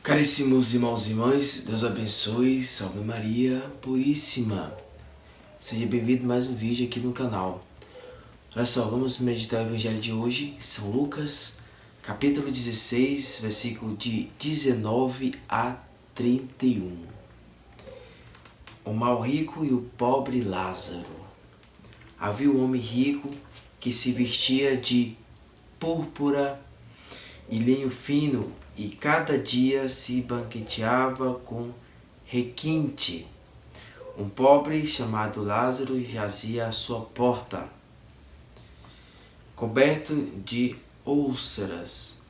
Caríssimos irmãos e irmãs, Deus abençoe, salve Maria Puríssima. Seja bem-vindo a mais um vídeo aqui no canal. Olha só, vamos meditar o Evangelho de hoje, São Lucas, capítulo 16, versículo de 19 a 31. O mau rico e o pobre Lázaro. Havia um homem rico que se vestia de púrpura e linho fino, e cada dia se banqueteava com requinte. Um pobre chamado Lázaro jazia à sua porta, coberto de úlceras.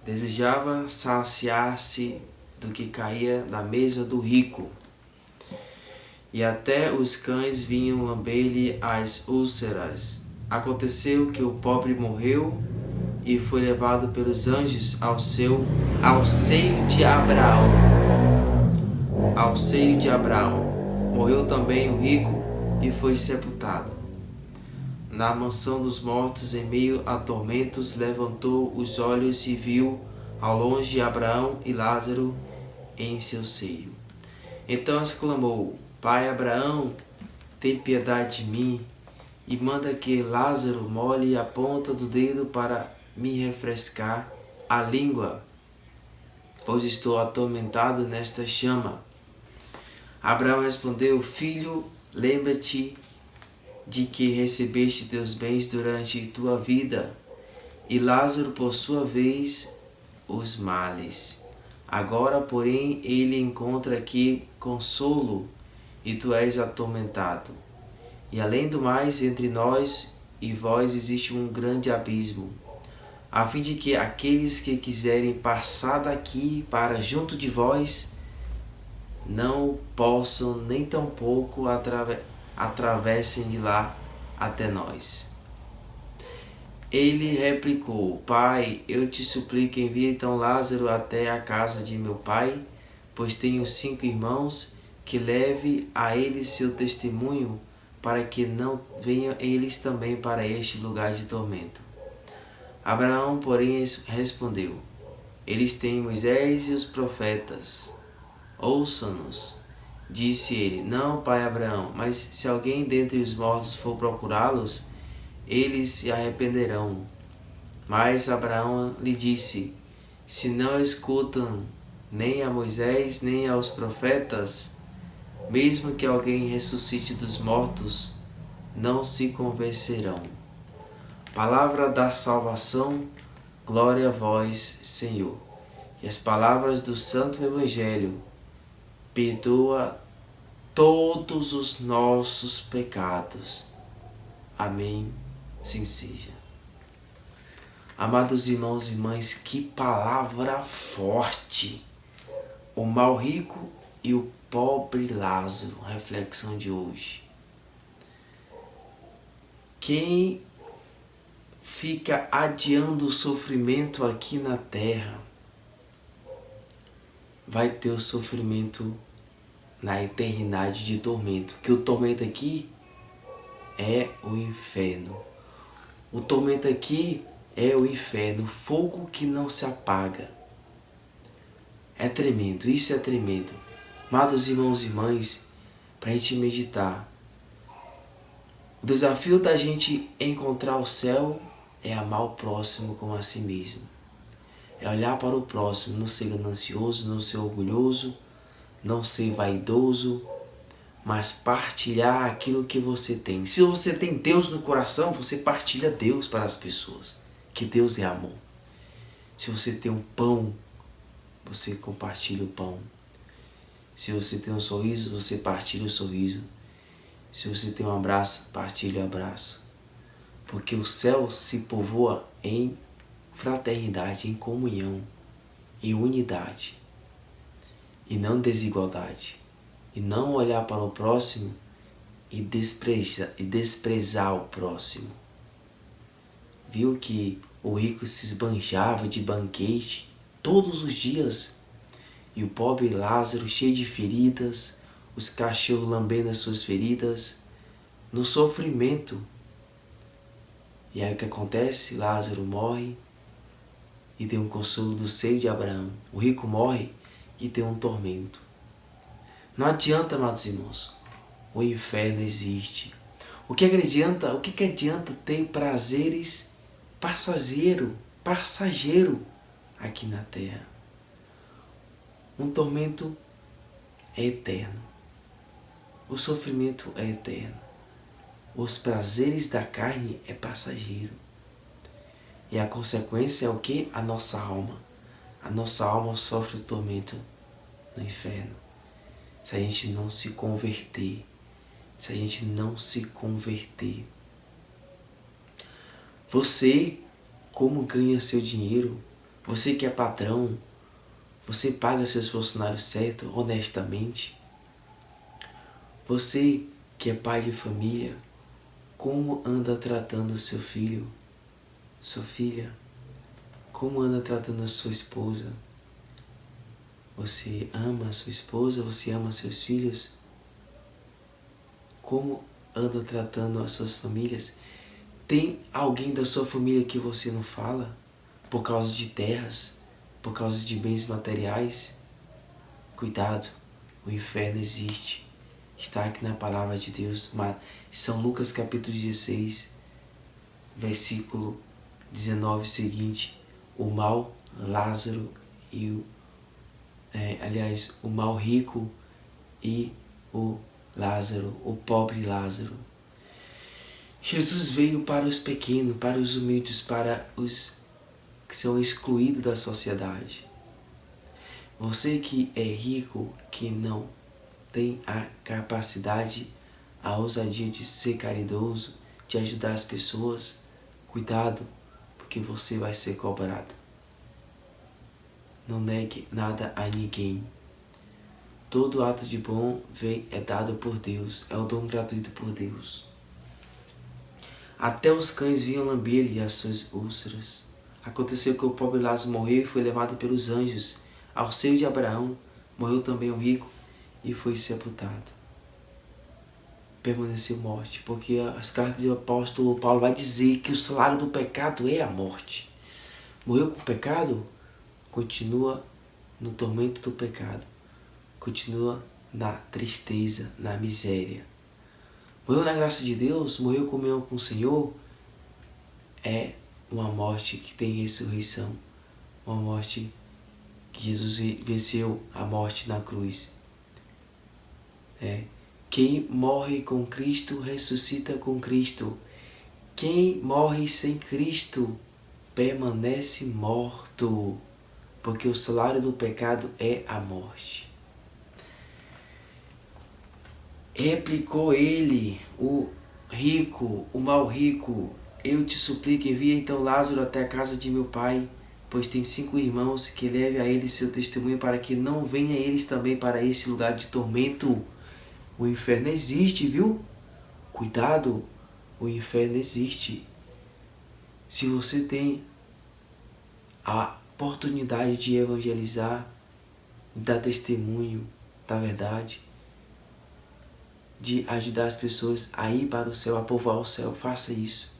Desejava saciar-se do que caía da mesa do rico, e até os cães vinham lamber-lhe as úlceras. Aconteceu que o pobre morreu e foi levado pelos anjos ao seio de Abraão. Ao seio de Abraão. Morreu também o rico e foi sepultado. Na mansão dos mortos, em meio a tormentos, levantou os olhos e viu ao longe Abraão e Lázaro em seu seio. Então exclamou: Pai Abraão, tem piedade de mim e manda que Lázaro molhe a ponta do dedo para me refrescar a língua, pois estou atormentado nesta chama. Abraão respondeu: Filho, lembra-te de que recebeste teus bens durante tua vida, e Lázaro, por sua vez, os males. Agora, porém, ele encontra aqui consolo, e tu és atormentado. E além do mais, entre nós e vós existe um grande abismo, a fim de que aqueles que quiserem passar daqui para junto de vós não possam, nem tampouco atravessem de lá até nós. Ele replicou: Pai, eu te suplico, envia então Lázaro até a casa de meu pai, pois tenho 5 irmãos, que leve a eles seu testemunho, para que não venham eles também para este lugar de tormento. Abraão, porém, respondeu: Eles têm Moisés e os profetas. Ouçam-nos. Disse ele: Não, pai Abraão, mas se alguém dentre os mortos for procurá-los, eles se arrependerão. Mas Abraão lhe disse: Se não escutam nem a Moisés nem aos profetas, mesmo que alguém ressuscite dos mortos, não se convencerão. Palavra da salvação, glória a vós, Senhor. E as palavras do Santo Evangelho: perdoa todos os nossos pecados. Amém. Sim seja. Amados irmãos e irmãs, que palavra forte! O mau rico e o pobre Lázaro, reflexão de hoje. Quem fica adiando o sofrimento aqui na terra vai ter o sofrimento na eternidade de tormento. Que o tormento aqui é o inferno. O tormento aqui é o inferno, fogo que não se apaga. É tremendo, isso é tremendo. Amados irmãos e irmãs, para a gente meditar. O desafio da gente encontrar o céu é amar o próximo como a si mesmo. É olhar para o próximo, não ser ganancioso, não ser orgulhoso, não ser vaidoso, mas partilhar aquilo que você tem. Se você tem Deus no coração, você partilha Deus para as pessoas, que Deus é amor. Se você tem um pão, você compartilha o pão. Se você tem um sorriso, você partilha o sorriso. Se você tem um abraço, partilha o abraço. Porque o céu se povoa em fraternidade, em comunhão, em unidade, e não desigualdade. E não olhar para o próximo e desprezar o próximo. Viu que o rico se esbanjava de banquete todos os dias, e o pobre Lázaro cheio de feridas, os cachorros lambendo as suas feridas, no sofrimento. E aí o que acontece? Lázaro morre e tem um consolo do seio de Abraão. O rico morre e tem um tormento. Não adianta, amados irmãos, o inferno existe. O que adianta ter prazeres passageiro aqui na terra? Um tormento é eterno. O sofrimento é eterno. Os prazeres da carne é passageiro. E a consequência é o que? A nossa alma. A nossa alma sofre o tormento no inferno. Se a gente não se converter. Se a gente não se converter. Você, como ganha seu dinheiro? Você que é patrão, você paga seus funcionários certo, honestamente? Você que é pai de família, como anda tratando o seu filho, sua filha? Como anda tratando a sua esposa? Você ama a sua esposa? Você ama seus filhos? Como anda tratando as suas famílias? Tem alguém da sua família que você não fala? Por causa de terras? Por causa de bens materiais? Cuidado, o inferno existe. Está aqui na palavra de Deus. São Lucas capítulo 16, versículo 19 seguinte. O mau Lázaro e o mau rico e o Lázaro, o pobre Lázaro. Jesus veio para os pequenos, para os humildes, para os que são excluídos da sociedade. Você que é rico, que não tem a capacidade, a ousadia de ser caridoso, de ajudar as pessoas, cuidado, porque você vai ser cobrado. Não negue nada a ninguém. Todo ato de bom é dado por Deus, é o dom gratuito por Deus. Até os cães vinham lamber-lhe as suas úlceras. Aconteceu que o pobre Lázaro morreu e foi levado pelos anjos ao seio de Abraão. Morreu também o rico e foi sepultado. Permaneceu morte, porque as cartas do apóstolo Paulo vai dizer que o salário do pecado é a morte. Morreu com o pecado, continua no tormento do pecado, continua na tristeza, na miséria. Morreu na graça de Deus, morreu comunhão com o Senhor, é uma morte que tem ressurreição, uma morte que Jesus venceu a morte na cruz. Quem morre com Cristo, ressuscita com Cristo. Quem morre sem Cristo, permanece morto, porque o salário do pecado é a morte. Replicou ele, o rico, o mau rico: eu te suplico, envia então Lázaro até a casa de meu pai, pois tem 5 irmãos, que leve a eles seu testemunho, para que não venham eles também para este lugar de tormento. O inferno existe, viu? Cuidado, o inferno existe. Se você tem a oportunidade de evangelizar, de dar testemunho da verdade, de ajudar as pessoas a ir para o céu, a povoar o céu, faça isso.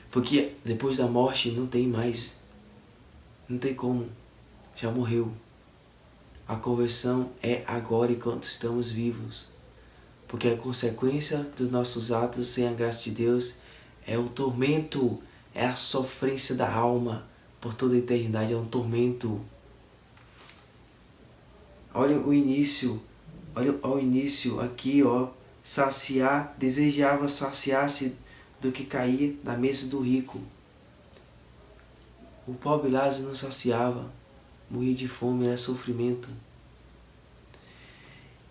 Porque depois da morte não tem mais, não tem como, já morreu. A conversão é agora enquanto estamos vivos. Porque a consequência dos nossos atos sem a graça de Deus é o tormento, é a sofrência da alma por toda a eternidade, é um tormento. Olha o início, olha ao início aqui, desejava saciar-se do que caía na mesa do rico. O pobre Lázaro não saciava, morria de fome, era sofrimento.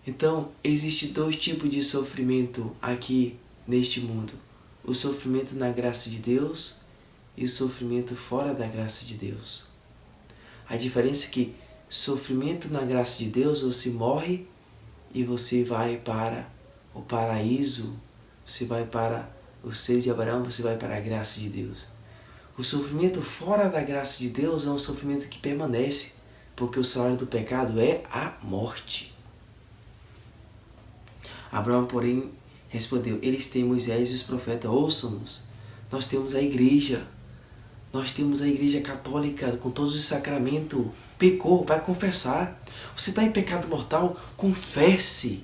Então, existem 2 tipos de sofrimento aqui neste mundo. O sofrimento na graça de Deus e o sofrimento fora da graça de Deus. A diferença é que sofrimento na graça de Deus, você morre e você vai para o paraíso, você vai para o seio de Abraão, você vai para a graça de Deus. O sofrimento fora da graça de Deus é um sofrimento que permanece, porque o salário do pecado é a morte. Abraão, porém, respondeu: eles têm Moisés e os profetas, ouçam-nos. Nós temos a igreja, Nós temos a Igreja Católica com todos os sacramentos. Pecou, vai confessar. Você está em pecado mortal? Confesse.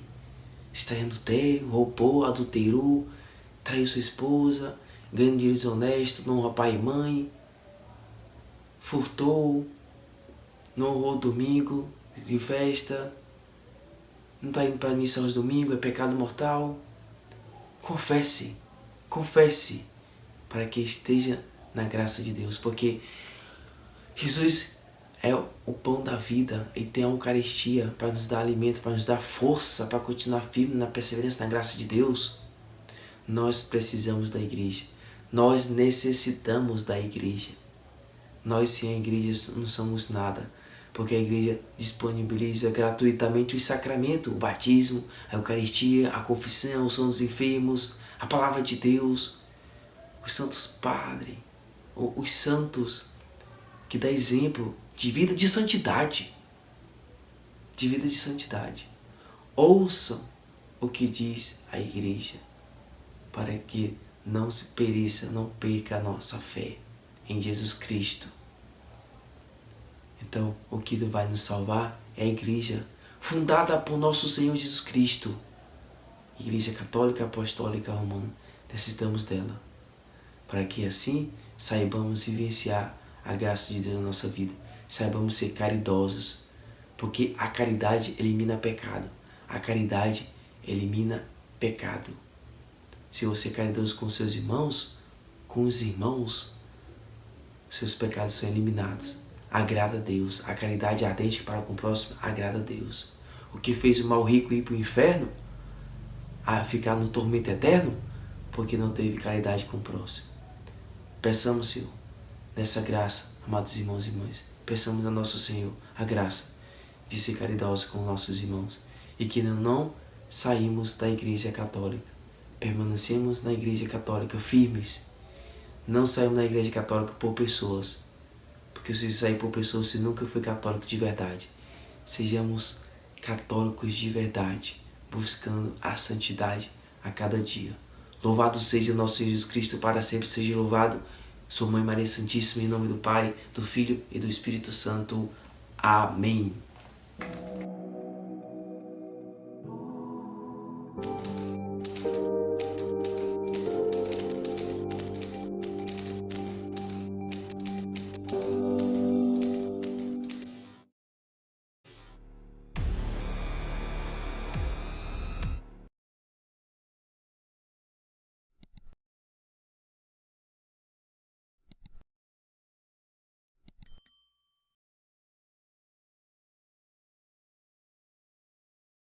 Está em adultério, roubou, adulterou, traiu sua esposa, ganhou dinheiro desonesto, não honrou pai e mãe, furtou, não honrou domingo de festa, não está indo para a missa aos domingos, é pecado mortal. Confesse, confesse, para que esteja na graça de Deus, porque Jesus é o pão da vida e tem a Eucaristia para nos dar alimento, para nos dar força, para continuar firme na perseverança, na graça de Deus. Nós precisamos da igreja, nós necessitamos da igreja. Nós sem a igreja não somos nada, porque a igreja disponibiliza gratuitamente os sacramentos, o batismo, a Eucaristia, a confissão, os sons dos enfermos, a palavra de Deus, os santos padres, os santos que dá exemplo de vida de santidade. De vida de santidade. Ouçam o que diz a igreja, para que não se pereça, não perca a nossa fé em Jesus Cristo. Então, o que vai nos salvar é a igreja, fundada por nosso Senhor Jesus Cristo. Igreja Católica Apostólica Romana. Necessitamos dela, para que assim saibamos vivenciar a graça de Deus na nossa vida. Saibamos ser caridosos, porque a caridade elimina pecado. A caridade elimina pecado. Se você é caridoso com seus irmãos, com os irmãos, seus pecados são eliminados. Agrada a Deus. A caridade ardente para com o próximo agrada a Deus. O que fez o mal rico ir para o inferno, a ficar no tormento eterno, porque não teve caridade com o próximo. Peçamos, Senhor, nessa graça, amados irmãos e irmãs, peçamos a nosso Senhor a graça de ser caridosos com nossos irmãos e que não saímos da Igreja Católica. Permanecemos na Igreja Católica firmes. Não saímos da Igreja Católica por pessoas, porque se sair por pessoas, você nunca foi católico de verdade. Sejamos católicos de verdade, buscando a santidade a cada dia. Louvado seja o nosso Jesus Cristo, para sempre seja louvado. Sua Mãe Maria Santíssima, em nome do Pai, do Filho e do Espírito Santo. Amém.